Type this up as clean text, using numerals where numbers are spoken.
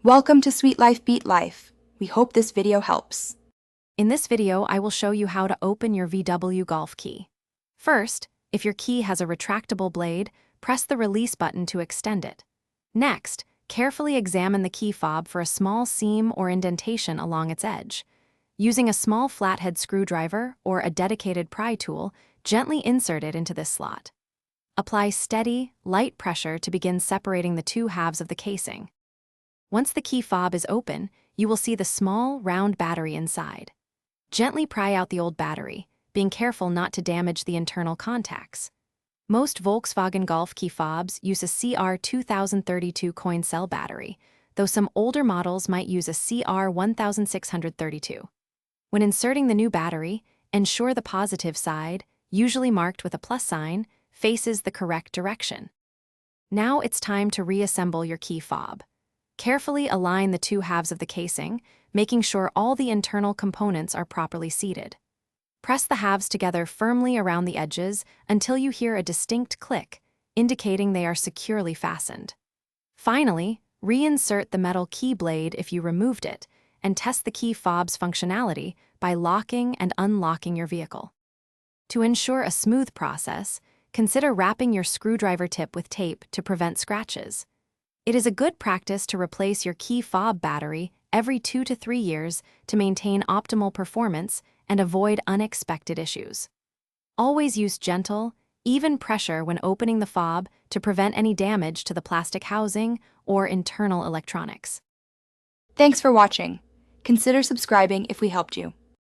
Welcome to Sweet Life Beat Life. We hope this video helps. In this video, I will show you how to open your VW Golf key. First, if your key has a retractable blade, press the release button to extend it. Next, carefully examine the key fob for a small seam or indentation along its edge. Using a small flathead screwdriver or a dedicated pry tool, gently insert it into this slot. Apply steady, light pressure to begin separating the two halves of the casing. Once the key fob is open, you will see the small, round battery inside. Gently pry out the old battery, being careful not to damage the internal contacts. Most Volkswagen Golf key fobs use a CR2032 coin cell battery, though some older models might use a CR1632. When inserting the new battery, ensure the positive side, usually marked with a plus sign, faces the correct direction. Now it's time to reassemble your key fob. Carefully align the two halves of the casing, making sure all the internal components are properly seated. Press the halves together firmly around the edges until you hear a distinct click, indicating they are securely fastened. Finally, reinsert the metal key blade if you removed it, and test the key fob's functionality by locking and unlocking your vehicle. To ensure a smooth process, consider wrapping your screwdriver tip with tape to prevent scratches. It is a good practice to replace your key fob battery every 2 to 3 years to maintain optimal performance and avoid unexpected issues. Always use gentle, even pressure when opening the fob to prevent any damage to the plastic housing or internal electronics. Thanks for watching. Consider subscribing if we helped you.